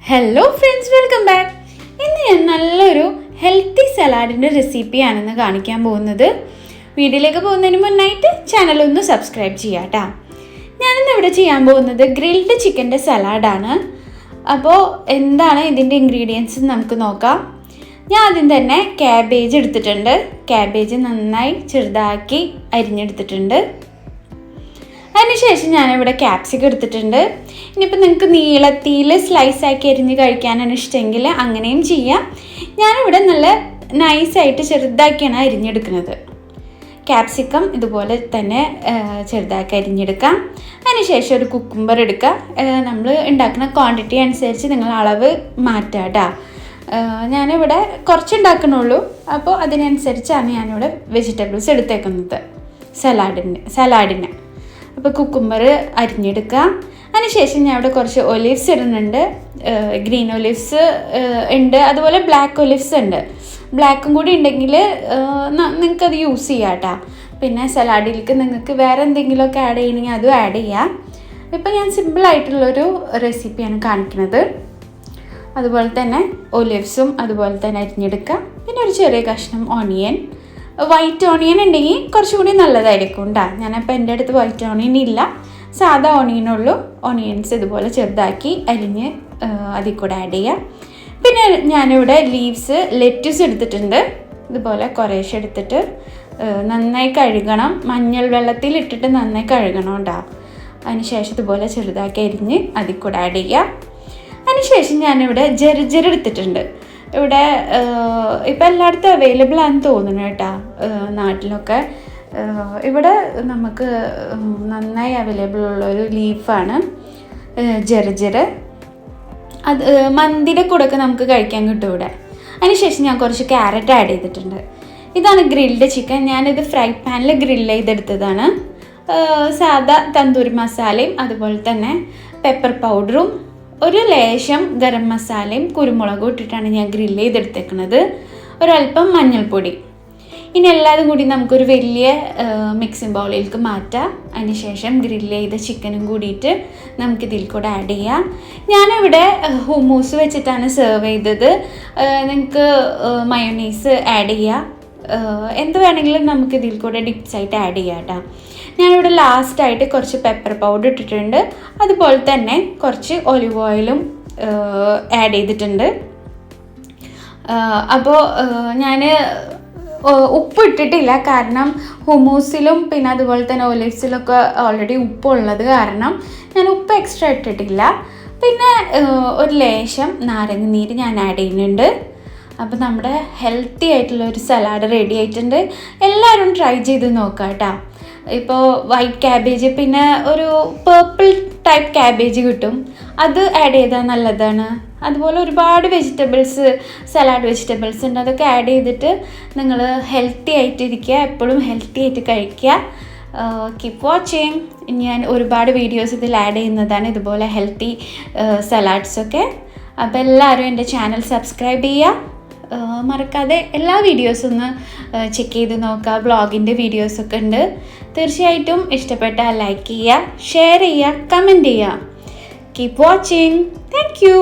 Hello friends, welcome back. ഇന്ന് ഞാൻ നല്ലൊരു ഹെൽത്തി സലാഡിൻ്റെ റെസിപ്പിയാണെന്ന് കാണിക്കാൻ പോകുന്നത്. വീഡിയോയിലേക്ക് പോകുന്നതിന് മുന്നായിട്ട് ചാനലൊന്ന് സബ്സ്ക്രൈബ് ചെയ്യാം കേട്ടോ. ഞാനിന്ന് ഇവിടെ ചെയ്യാൻ പോകുന്നത് ഗ്രിൽഡ് ചിക്കൻ്റെ സലാഡാണ്. അപ്പോൾ എന്താണ് ഇതിൻ്റെ ഇൻഗ്രീഡിയൻസ് നമുക്ക് നോക്കാം. ഞാൻ ആദ്യം തന്നെ ക്യാബേജ് എടുത്തിട്ടുണ്ട്. ക്യാബേജ് നന്നായി ചെറുതാക്കി അരിഞ്ഞെടുത്തിട്ടുണ്ട്. അതിനുശേഷം ഞാനിവിടെ ക്യാപ്സിക്കം എടുത്തിട്ടുണ്ട്. ഇനിയിപ്പോൾ നിങ്ങൾക്ക് നീളത്തിൽ സ്ലൈസാക്കി അരിഞ്ഞ് കഴിക്കാനാണ് ഇഷ്ടമെങ്കിൽ അങ്ങനെയും ചെയ്യാം. ഞാനിവിടെ നല്ല നൈസായിട്ട് ചെറുതാക്കിയാണ് അരിഞ്ഞെടുക്കുന്നത്. ക്യാപ്സിക്കം ഇതുപോലെ തന്നെ ചെറുതാക്കി അരിഞ്ഞെടുക്കാം. അതിനുശേഷം ഒരു കുക്കുംബർ എടുക്കുക. നമ്മൾ ഉണ്ടാക്കുന്ന ക്വാണ്ടിറ്റി അനുസരിച്ച് നിങ്ങൾ അളവ് മാറ്റാം കേട്ടോ. ഞാനിവിടെ കുറച്ച് ഉണ്ടാക്കണുള്ളൂ, അപ്പോൾ അതിനനുസരിച്ചാണ് ഞാനിവിടെ വെജിറ്റബിൾസ് എടുത്തേക്കുന്നത് സലാഡിന്. അപ്പോൾ കുക്കുംബർ അരിഞ്ഞെടുക്കുക. അതിനുശേഷം ഞാൻ ഇവിടെ കുറച്ച് ഒലിവ്സ് ഇടുന്നുണ്ട്. ഗ്രീൻ ഒലിവ്സ് ഉണ്ട്, അതുപോലെ ബ്ലാക്ക് ഒലിവ്സ് ഉണ്ട്. ബ്ലാക്കും കൂടി ഉണ്ടെങ്കിൽ നിങ്ങൾക്കത് യൂസ് ചെയ്യാം കേട്ടോ. പിന്നെ സലാഡിലേക്ക് നിങ്ങൾക്ക് വേറെ എന്തെങ്കിലുമൊക്കെ ആഡ് ചെയ്യണമെങ്കിൽ അതും ആഡ് ചെയ്യാം. ഇപ്പം ഞാൻ സിമ്പിളായിട്ടുള്ളൊരു റെസിപ്പിയാണ് കാണിക്കുന്നത്. അതുപോലെ തന്നെ ഒലിവ്സും അതുപോലെ തന്നെ അരിഞ്ഞെടുക്കുക. പിന്നെ ഒരു ചെറിയ കഷ്ണം ഓണിയൻ, വൈറ്റ് ഓണിയൻ ഉണ്ടെങ്കിൽ കുറച്ചുകൂടി നല്ലതായിരിക്കും കേട്ടോ. ഞാനപ്പോൾ എൻ്റെ അടുത്ത് വൈറ്റ് ഓണിയൻ ഇല്ല, സാധാ ഓണിയനുള്ളൂ. ഓണിയൻസ് ഇതുപോലെ ചെറുതാക്കി അരിഞ്ഞ് അതിൽ കൂടെ ആഡ് ചെയ്യാം. പിന്നെ ഞാനിവിടെ ലീവ്സ് ലെറ്റ്യൂസ് എടുത്തിട്ടുണ്ട്. ഇതുപോലെ കുറേശ്ശെ എടുത്തിട്ട് നന്നായി കഴുകണം. മഞ്ഞൾ വെള്ളത്തിൽ ഇട്ടിട്ട് നന്നായി കഴുകണം കേട്ടോ. അതിനുശേഷം ഇതുപോലെ ചെറുതാക്കി അരിഞ്ഞ് അതിൽ കൂടെ ആഡ് ചെയ്യാം. അതിനുശേഷം ഞാനിവിടെ ജർജർ എടുത്തിട്ടുണ്ട്. ഇവിടെ ഇപ്പം എല്ലായിടത്തും അവൈലബിൾ ആണെന്ന് തോന്നുന്നു കേട്ടോ, നാട്ടിലൊക്കെ. ഇവിടെ നമുക്ക് നന്നായി അവൈലബിൾ ഉള്ളൊരു ലീഫാണ് ജർജർ. അത് മന്തിയുടെ കൂടെയൊക്കെ നമുക്ക് കഴിക്കാൻ കിട്ടും ഇവിടെ. അതിനുശേഷം ഞാൻ കുറച്ച് ക്യാരറ്റ് ആഡ് ചെയ്തിട്ടുണ്ട്. ഇതാണ് ഗ്രിൽഡ് ചിക്കൻ. ഞാനിത് ഫ്രൈ പാനിൽ ഗ്രില്ല് ചെയ്തെടുത്തതാണ്. സാദാ തന്തൂരി മസാലയും അതുപോലെ തന്നെ പെപ്പർ പൗഡറും ഒരു ലേശം ഗരം മസാലയും കുരുമുളകും ഇട്ടിട്ടാണ് ഞാൻ ഗ്രില്ല് ചെയ്തെടുത്തേക്കുന്നത്. ഒരല്പം മഞ്ഞൾപ്പൊടി. ഇനി എല്ലാതും കൂടി നമുക്കൊരു വലിയ മിക്സിംഗ് ബൗളിലേക്ക് മാറ്റാം. അതിനുശേഷം ഗ്രില്ല് ചെയ്ത ചിക്കനും കൂടിയിട്ട് നമുക്കിതിൽ കൂടെ ആഡ് ചെയ്യാം. ഞാനിവിടെ ഹുമൂസ് വെച്ചിട്ടാണ് സെർവ് ചെയ്തത്. നിങ്ങൾക്ക് മയോണൈസ് ആഡ് ചെയ്യാം. എന്ത് വേണമെങ്കിലും നമുക്ക് ഇതിൽ കൂടെ ഡിപ്സായിട്ട് ആഡ് ചെയ്യാം കേട്ടോ. ഞാനിവിടെ ലാസ്റ്റായിട്ട് കുറച്ച് പെപ്പർ പൗഡർ ഇട്ടിട്ടുണ്ട്. അതുപോലെ തന്നെ കുറച്ച് ഒലിവ് ഓയിലും ആഡ് ചെയ്തിട്ടുണ്ട്. അപ്പോൾ ഞാൻ ഉപ്പ് ഇട്ടിട്ടില്ല, കാരണം ഹുമൂസിലും പിന്നെ അതുപോലെ തന്നെ ഒലിവ്സിലൊക്കെ ഓൾറെഡി ഉപ്പുള്ളത് കാരണം ഞാൻ ഉപ്പ് എക്സ്ട്രാ ഇട്ടിട്ടില്ല. പിന്നെ ഒരു ലേശം നാരങ്ങ നീര് ഞാൻ ആഡ് ചെയ്യുന്നുണ്ട്. അപ്പോൾ നമ്മുടെ ഹെൽത്തി ആയിട്ടുള്ള ഒരു സലാഡ് റെഡി ആയിട്ടുണ്ട്. എല്ലാവരും ട്രൈ ചെയ്ത് നോക്കാം കേട്ടോ. ഇപ്പോൾ വൈറ്റ് ക്യാബേജ് പിന്നെ ഒരു പേർപ്പിൾ ടൈപ്പ് ക്യാബേജ് കിട്ടും, അത് ആഡ് ചെയ്താൽ നല്ലതാണ്. അതുപോലെ ഒരുപാട് വെജിറ്റബിൾസ്, സലാഡ് വെജിറ്റബിൾസ് ഉണ്ട്, അതൊക്കെ ആഡ് ചെയ്തിട്ട് നിങ്ങൾ ഹെൽത്തി ആയിട്ടിരിക്കുക, എപ്പോഴും ഹെൽത്തി ആയിട്ട് കഴിക്കുക. Keep watching. ഞാൻ ഒരുപാട് വീഡിയോസ് ഇതിൽ ആഡ് ചെയ്യുന്നതാണ്, ഇതുപോലെ ഹെൽത്തി സലാഡ്സൊക്കെ. അപ്പോൾ എല്ലാവരും എൻ്റെ ചാനൽ സബ്സ്ക്രൈബ് ചെയ്യുക. മറക്കാതെ എല്ലാ വീഡിയോസും ഒന്ന് ചെക്ക് ചെയ്ത് നോക്കുക. വ്ളോഗിൻ്റെ വീഡിയോസൊക്കെ ഉണ്ട്. തീർച്ചയായിട്ടും ഇഷ്ടപ്പെട്ടാൽ ലൈക്ക് ചെയ്യുക, ഷെയർ ചെയ്യുക, കമൻറ്റ് ചെയ്യുക. Keep watching. Thank you.